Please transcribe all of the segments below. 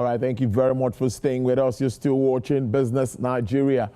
All right, thank you very much for staying with us. You're still watching Business Nigeria.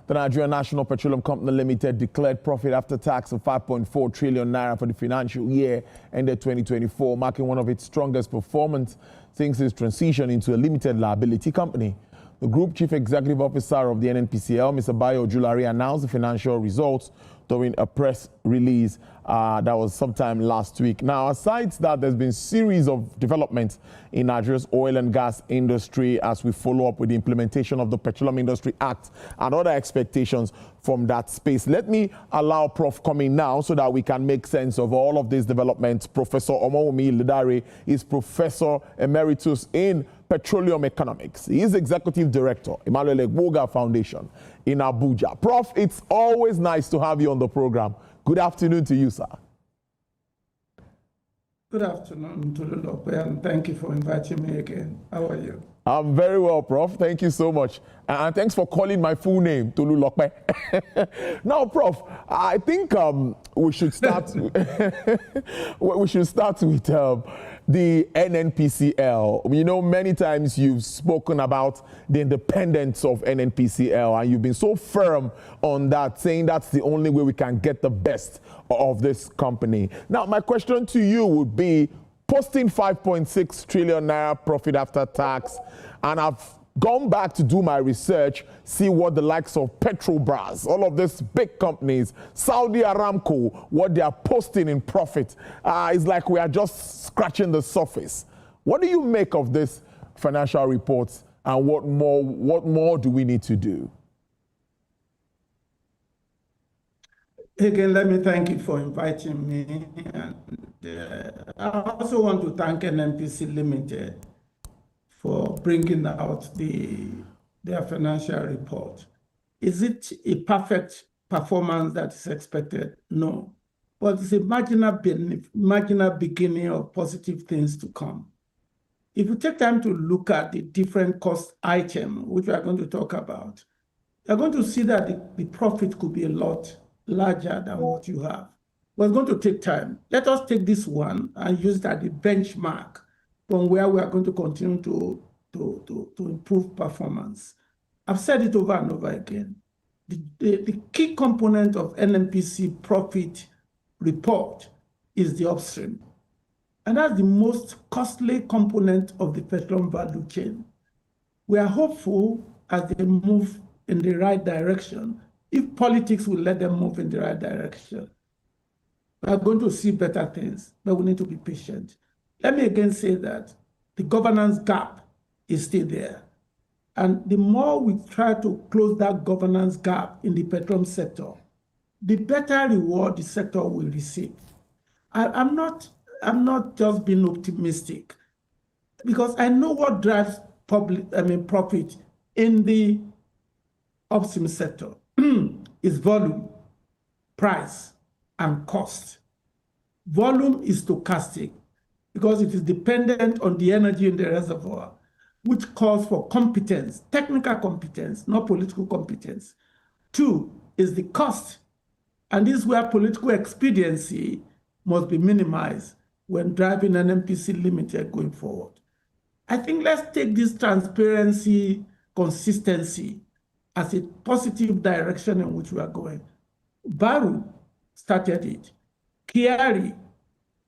The Nigerian National Petroleum Company Limited declared profit after tax of 5.4 trillion naira for the financial year ended 2024, marking one of its strongest performance since its transition into a limited liability company. The Group Chief Executive Officer of the NNPCL, Mr. Bayo Julari, announced the financial results during a press release that was sometime last week. Now, aside that, there's been a series of developments in Nigeria's oil and gas industry as we follow up with the implementation of the Petroleum Industry Act and other expectations from that space. Let me allow Prof come in now so that we can make sense of all of these developments. Professor Omowumi Ledare is Professor Emeritus in Petroleum Economics. He is Executive Director, Emmanuel Egboga Foundation in Abuja. Prof, it's always nice to have you on the program. Good afternoon to you, sir. Good afternoon, Tolulope, and thank you for inviting me again. How are you? I'm very well, Prof. Thank you so much. And thanks for calling my full name, Tolulope. Now, Prof, I think we should start we should start with the NNPCL. You know, many times you've spoken about the independence of NNPCL, and you've been so firm on that, saying that's the only way we can get the best of this company. Now, my question to you would be, posting 5.6 trillion naira profit after tax, and I've gone back to do my research, see what the likes of Petrobras, all of these big companies, Saudi Aramco, what they are posting in profit. It's like we are just scratching the surface. What do you make of this financial reports, and what more do we need to do? Again, let me thank you for inviting me. And I also want to thank NNPC Limited for bringing out their financial report. Is it a perfect performance that is expected? No. But it's a marginal beginning of positive things to come. If you take time to look at the different cost items, which we are going to talk about, you're going to see that the profit could be a lot larger than what you have. But it's going to take time. Let us take this one and use that as the benchmark from where we are going to continue to improve performance. I've said it over and over again. The key component of NNPC profit report is the upstream. And that's the most costly component of the petroleum value chain. We are hopeful as they move in the right direction, if politics will let them move in the right direction. We are going to see better things, but we need to be patient. Let me again say that the governance gap is still there. And the more we try to close that governance gap in the petroleum sector, the better reward the sector will receive. I'm not just being optimistic, because I know what drives profit in the upstream sector is volume, price, and cost. Volume is stochastic because it is dependent on the energy in the reservoir, which calls for competence, technical competence, not political competence. Two is the cost, and this is where political expediency must be minimized when driving NNPC Limited going forward. I think let's take this transparency, consistency as a positive direction in which we are going. Baru started it. Kiari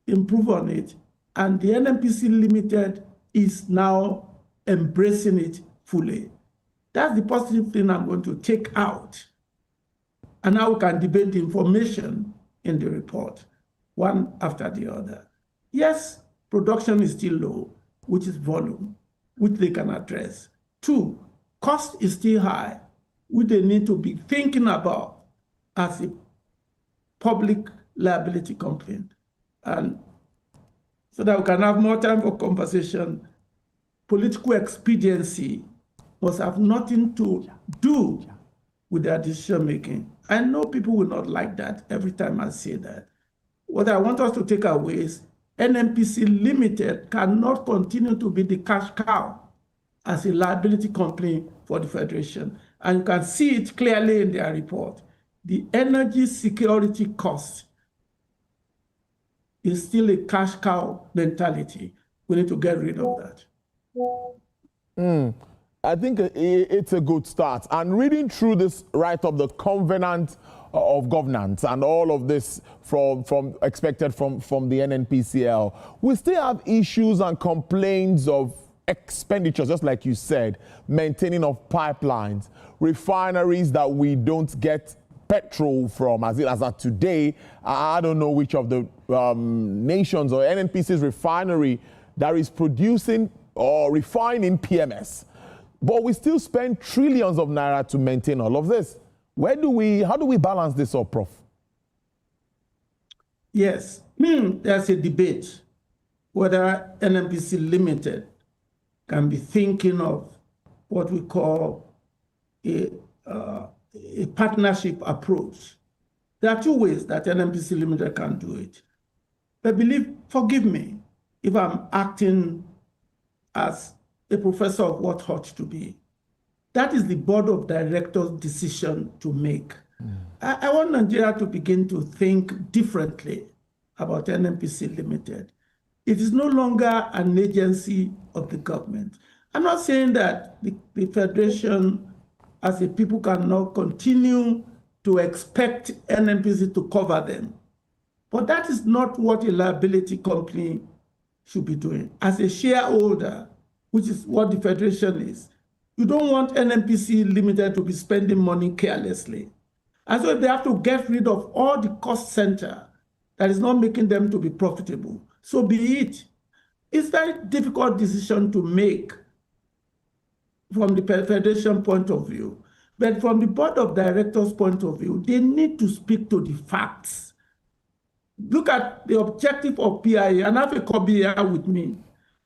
improved on it. And the NNPC Limited is now embracing it fully. That's the positive thing I'm going to take out. And now we can debate the information in the report, one after the other. Yes, production is still low, which is volume, which they can address. Two, cost is still high, which they need to be thinking about as a public liability company. And so that we can have more time for conversation, political expediency must have nothing to do with their decision making. I know people will not like that every time I say that. What I want us to take away is NNPC Limited cannot continue to be the cash cow as a liability company for the Federation. And you can see it clearly in their report. The energy security cost is still a cash cow mentality. We need to get rid of that. I think it's a good start. And reading through this write-up, the covenant of governance and all of this from expected from the NNPCL, we still have issues and complaints of expenditures, just like you said, maintaining of pipelines, refineries that we don't get petrol from, as of today. I don't know which of the nations or NNPC's refinery that is producing or refining PMS. But we still spend trillions of naira to maintain all of this. How do we balance this up, Prof? Yes, there's a debate whether NNPC Limited can be thinking of what we call a partnership approach. There are two ways that NNPC Limited can do it. But forgive me if I'm acting as a professor of what ought to be. That is the board of directors' decision to make. I want Nigeria to begin to think differently about NNPC Limited. It is no longer an agency of the government. I'm not saying that the Federation as a people cannot continue to expect NNPC to cover them. But that is not what a liability company should be doing. As a shareholder, which is what the Federation is, you don't want NNPC Limited to be spending money carelessly. And so if they have to get rid of all the cost center that is not making them to be profitable, so be it. It's a very difficult decision to make from the Federation point of view. But from the board of directors point of view, they need to speak to the facts. Look at the objective of PIA, and I have a copy here with me.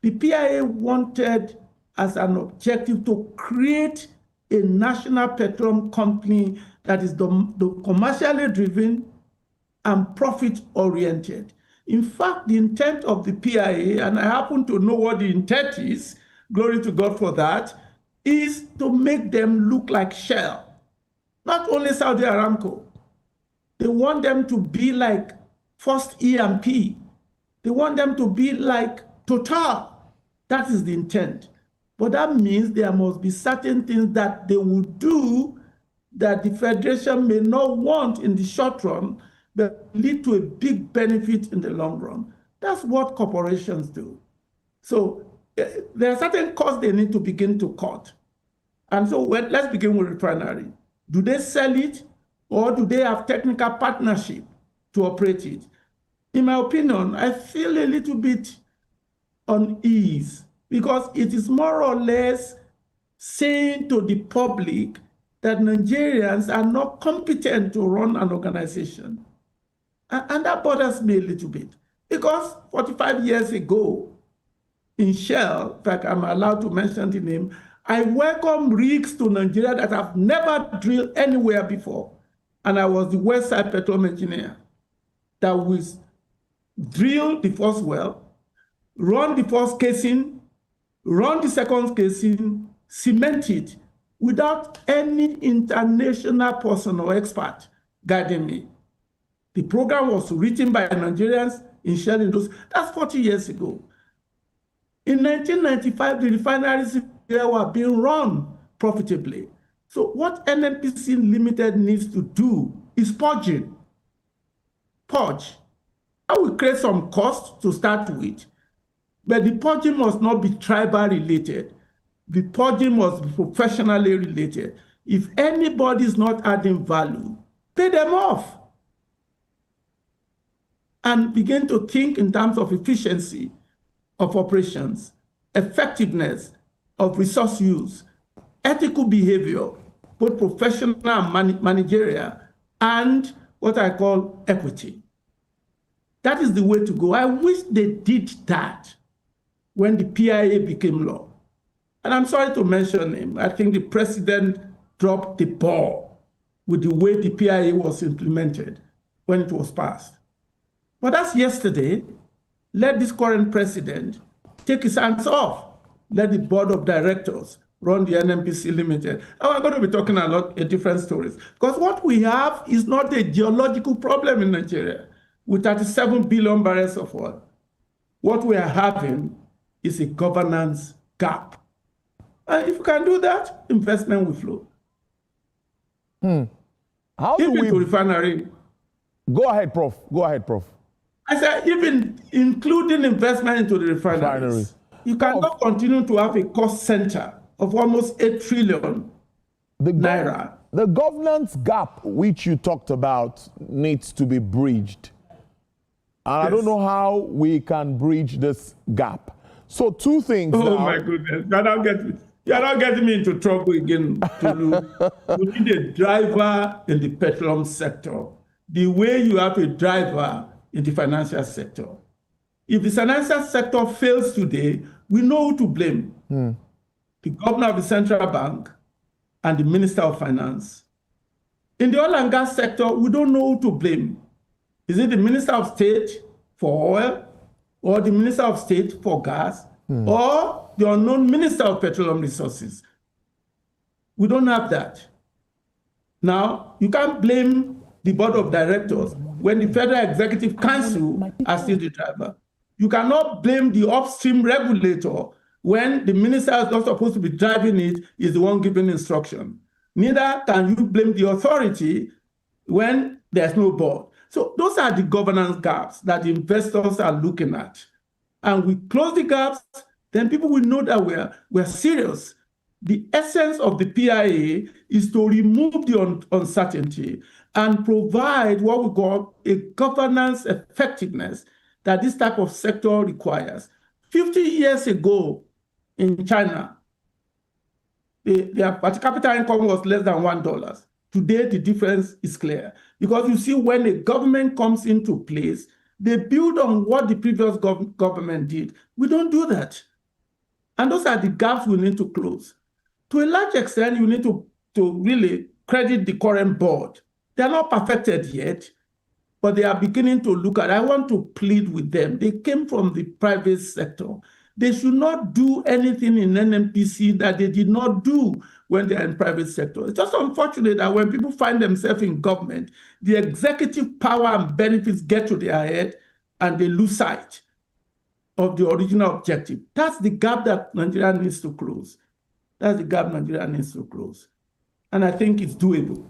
The PIA wanted as an objective to create a national petroleum company that is the commercially driven and profit-oriented. In fact, the intent of the PIA, and I happen to know what the intent is, glory to God for that, is to make them look like Shell. Not only Saudi Aramco. They want them to be like First E&P. They want them to be like Total. That is the intent. But that means there must be certain things that they will do that the Federation may not want in the short run, but lead to a big benefit in the long run. That's what corporations do. So there are certain costs they need to begin to cut. And so let's begin with refinery. Do they sell it, or do they have technical partnership to operate it? In my opinion, I feel a little bit unease, because it is more or less saying to the public that Nigerians are not competent to run an organization. And that bothers me a little bit, because 45 years ago in Shell, in fact, I'm allowed to mention the name, I welcome rigs to Nigeria that have never drilled anywhere before. And I was the West Side Petroleum engineer that was drill the first well, run the first casing, run the second casing, cement it without any international person or expert guiding me. The program was written by Nigerians in Shell in those, that's 40 years ago. In 1995, the refineries here were being run profitably. So what NNPC Limited needs to do is purging. Purge. I will create some costs to start with, but the purging must not be tribal related. The purging must be professionally related. If anybody is not adding value, pay them off. And begin to think in terms of efficiency of operations, effectiveness of resource use, ethical behavior, both professional and managerial, and what I call equity. That is the way to go. I wish they did that when the PIA became law. And I'm sorry to mention him. I think the president dropped the ball with the way the PIA was implemented when it was passed. But that's yesterday. Let this current president take his hands off. Let the board of directors run the NNPC Limited. And we're going to be talking a lot of different stories. Because what we have is not a geological problem in Nigeria with 37 billion barrels of oil. What we are having is a governance gap. And if you can do that, investment will flow. How do Even we... to refinery. Go ahead, Prof. Go ahead, Prof. I said, even including investment into the refineries, you cannot continue to have a cost center of almost 8 trillion naira. The governance gap which you talked about needs to be bridged. And yes. I don't know how we can bridge this gap. So 2 things Oh now. My goodness, you're not getting me into trouble again, Tolu. You need a driver in the petroleum sector, the way you have a driver in the financial sector. If the financial sector fails today, we know who to blame. The governor of the central bank and the minister of finance. In the oil and gas sector, we don't know who to blame. Is it the minister of state for oil, or the minister of state for gas, or the unknown minister of petroleum resources? We don't have that. Now, you can't blame the board of directors when the Federal Executive Council is still the driver. You cannot blame the upstream regulator when the minister is not supposed to be driving it, is the one giving instruction. Neither can you blame the authority when there's no board. So those are the governance gaps that the investors are looking at. And we close the gaps, then people will know that we're serious. The essence of the PIA is to remove the uncertainty and provide what we call a governance effectiveness that this type of sector requires. 50 years ago in China, their per capita income was less than $1. Today, the difference is clear. Because you see, when a government comes into place, they build on what the previous government did. We don't do that. And those are the gaps we need to close. To a large extent, you need to really credit the current board. They are not perfected yet, but they are beginning to look at it. I want to plead with them. They came from the private sector. They should not do anything in NNPC that they did not do when they're in private sector. It's just unfortunate that when people find themselves in government, the executive power and benefits get to their head and they lose sight of the original objective. That's the gap that Nigeria needs to close. That's the gap Nigeria needs to close. And I think it's doable.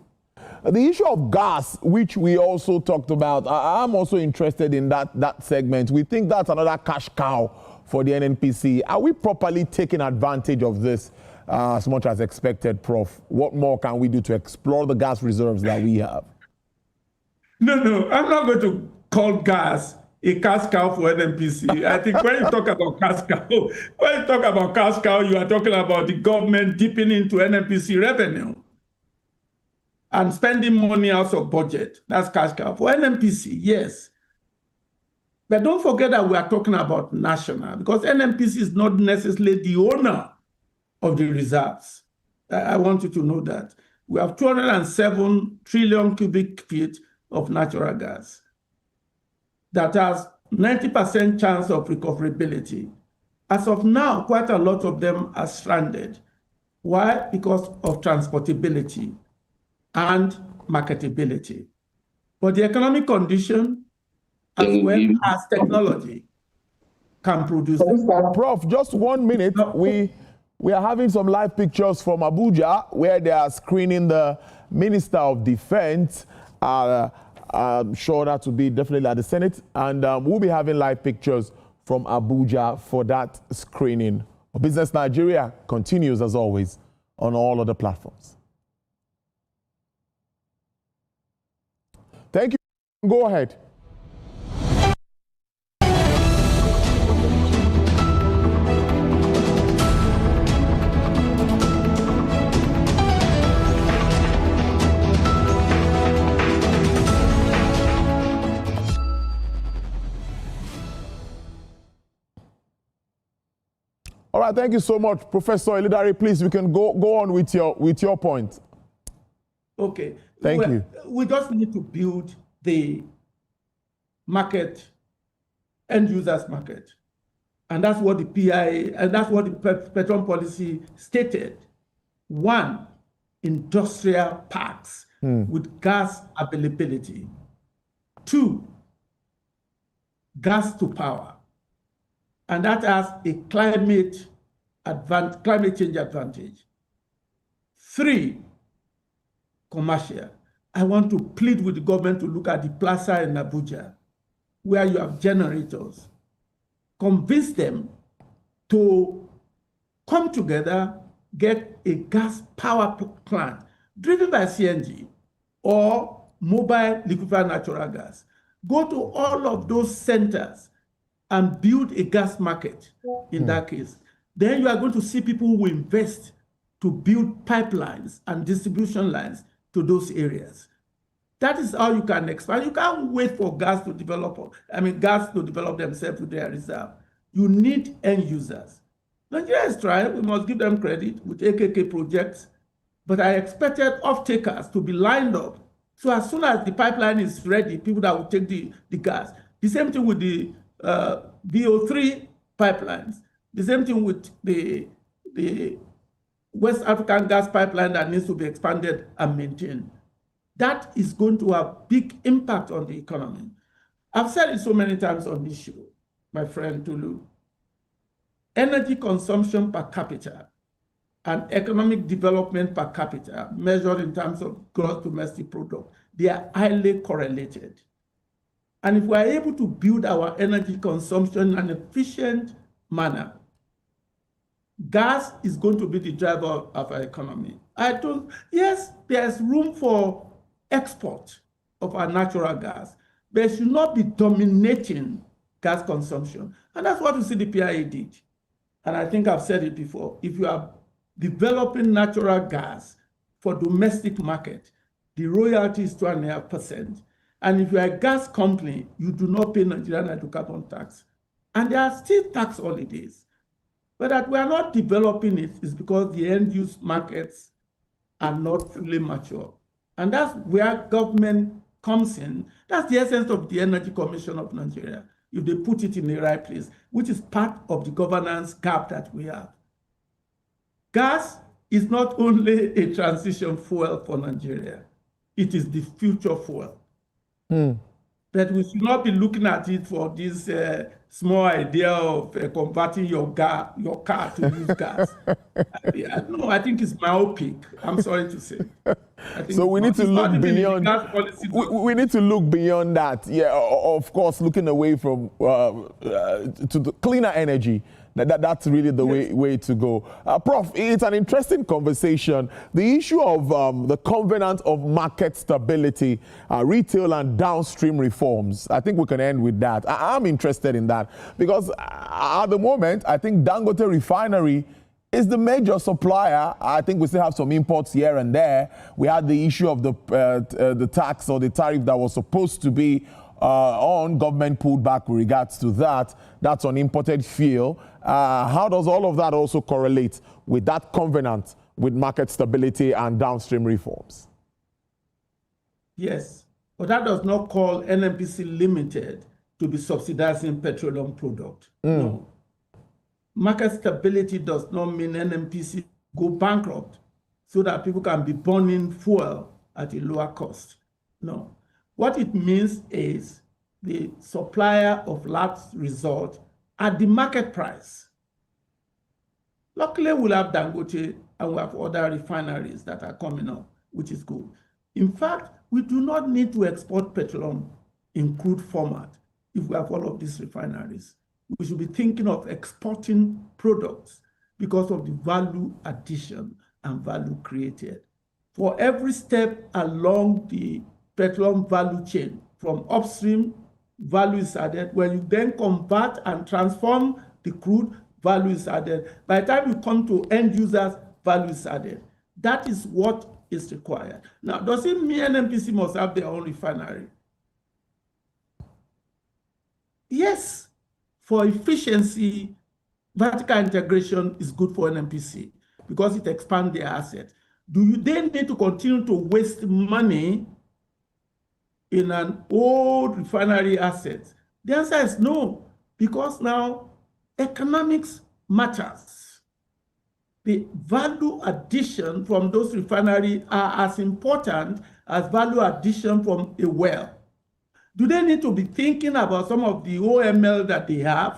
The issue of gas, which we also talked about, I'm also interested in that segment. We think that's another cash cow for the NNPC. Are we properly taking advantage of this as much as expected, Prof? What more can we do to explore the gas reserves that we have? No, I'm not going to call gas a cash cow for NNPC. I think when you talk about cash cow, you are talking about the government dipping into NNPC revenue and spending money out of budget. That's cash cow. For NNPC, yes. But don't forget that we are talking about national, because NNPC is not necessarily the owner of the reserves. I want you to know that. We have 207 trillion cubic feet of natural gas that has 90% chance of recoverability. As of now, quite a lot of them are stranded. Why? Because of transportability and marketability. But the economic condition, as well as technology, can produce it. Prof, just 1 minute. We are having some live pictures from Abuja where they are screening the Minister of Defense. I'm sure that will be definitely at the Senate. And we'll be having live pictures from Abuja for that screening. Business Nigeria continues, as always, on all other platforms. Thank you. Go ahead. All right, thank you so much, Professor Elidari. Please, we can go on with your point. Okay. Thank you. We just need to build the market, end users market. And that's what the PIA, and that's what the petroleum policy stated. 1, industrial parks with gas availability. 2, gas to power. And that has a climate climate change advantage. 3, commercial. I want to plead with the government to look at the plaza in Abuja, where you have generators. Convince them to come together, get a gas power plant driven by CNG or mobile liquefied natural gas. Go to all of those centers and build a gas market in that case. Then you are going to see people who invest to build pipelines and distribution lines to those areas. That is how you can expand. You can't wait for gas to develop themselves with their reserve. You need end users. Nigeria is trying, we must give them credit with AKK projects, but I expected off-takers to be lined up. So as soon as the pipeline is ready, people that will take the gas. The same thing with the VO3 pipelines. The same thing with the West African gas pipeline that needs to be expanded and maintained. That is going to have big impact on the economy. I've said it so many times on this show, my friend Tulu. Energy consumption per capita and economic development per capita, measured in terms of gross domestic product, they are highly correlated. And if we are able to build our energy consumption in an efficient manner, gas is going to be the driver of our economy. Yes, there's room for export of our natural gas, but it should not be dominating gas consumption. And that's what we see the PIA did. And I think I've said it before. If you are developing natural gas for domestic market, the royalty is 2.5%. And if you are a gas company, you do not pay Nigerian hydrocarbon tax. And there are still tax holidays. But that we are not developing it is because the end-use markets are not fully mature. And that's where government comes in. That's the essence of the Energy Commission of Nigeria, if they put it in the right place, which is part of the governance gap that we have. Gas is not only a transition fuel for Nigeria, it is the future fuel. But we should not be looking at it for this small idea of converting your car to use gas. No, I think it's myopic. I'm sorry to say. So we need to look beyond. We need to look beyond that. Yeah, of course, looking away from to the cleaner energy. That's really the way to go. Prof, it's an interesting conversation. The issue of the covenant of market stability, retail and downstream reforms, I think we can end with that. I'm interested in that because at the moment, I think Dangote Refinery is the major supplier. I think we still have some imports here and there. We had the issue of the tax or the tariff that was supposed to be on, government pulled back with regards to that. That's on imported fuel. How does all of that also correlate with that covenant with market stability and downstream reforms? Yes, but that does not call NNPC Limited to be subsidizing petroleum product. No. Market stability does not mean NNPC go bankrupt so that people can be burning fuel at a lower cost. No. What it means is the supplier of last resort at the market price. Luckily, we'll have Dangote and we have other refineries that are coming up, which is good. In fact, we do not need to export petroleum in crude format if we have all of these refineries. We should be thinking of exporting products because of the value addition and value created. For every step along the petroleum value chain, from upstream, value is added. When you then convert and transform the crude, value is added. By the time you come to end users, value is added. That is what is required. Now, does it mean NNPC must have their own refinery? Yes. For efficiency, vertical integration is good for NNPC because it expands their assets. Do you then need to continue to waste money in an old refinery asset? The answer is no, because now economics matters. The value addition from those refineries are as important as value addition from a well. Do they need to be thinking about some of the OML that they have,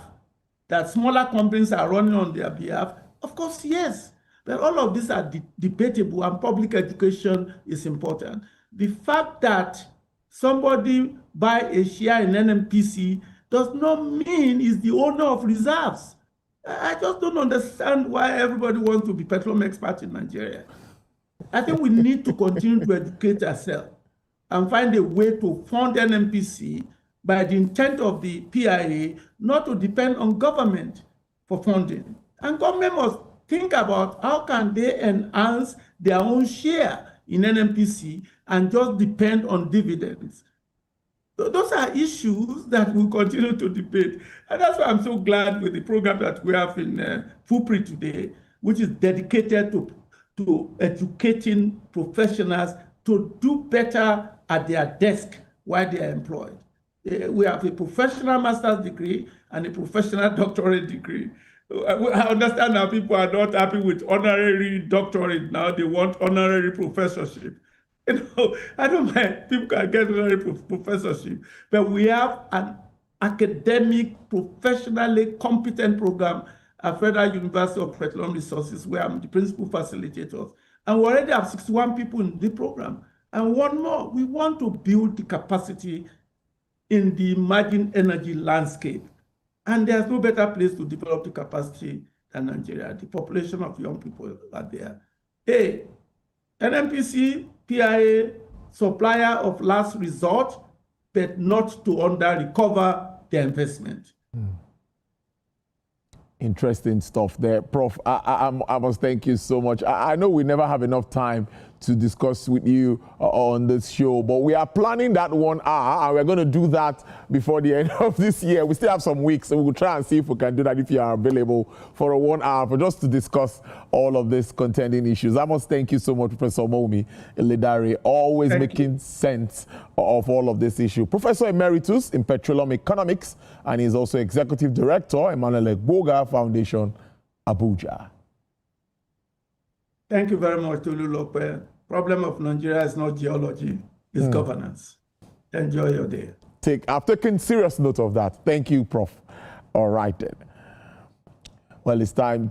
that smaller companies are running on their behalf? Of course, yes. But all of these are debatable, and public education is important. The fact that somebody buy a share in NNPC does not mean he's the owner of reserves. I just don't understand why everybody wants to be petroleum expert in Nigeria. I think we need to continue to educate ourselves and find a way to fund NNPC by the intent of the PIA, not to depend on government for funding. And government must think about how can they enhance their own share in NNPC and just depend on dividends. Those are issues that we'll continue to debate. And that's why I'm so glad with the program that we have in FUPRI today, which is dedicated to educating professionals to do better at their desk while they are employed. We have a professional master's degree and a professional doctorate degree. I understand that people are not happy with honorary doctorate now. They want honorary professorship. I don't mind. People can get honorary professorship. But we have an academic, professionally competent program at Federal University of Petroleum Resources, where I'm the principal facilitator. And we already have 61 people in the program. And one more, we want to build the capacity in the emerging energy landscape. And there's no better place to develop the capacity than Nigeria. The population of young people are there. Hey, NNPC, PIA, supplier of last resort, but not to under-recover their investment. Interesting stuff there. Prof, I must thank you so much. I know we never have enough time to discuss with you on this show, but we are planning that 1 hour, and we're going to do that before the end of this year. We still have some weeks, so we'll try and see if we can do that if you are available for a 1 hour, for just to discuss all of these contending issues. I must thank you so much, Professor Momi Eledare, always making sense of all of this issue. Professor Emeritus in Petroleum Economics, and he's also Executive Director, Emmanuel Egboga Foundation, Abuja. Thank you very much, Tolu Lope. Problem of Nigeria is not geology, it's governance. Enjoy your day. I've taken serious note of that. Thank you, Prof. All right then. Well, it's time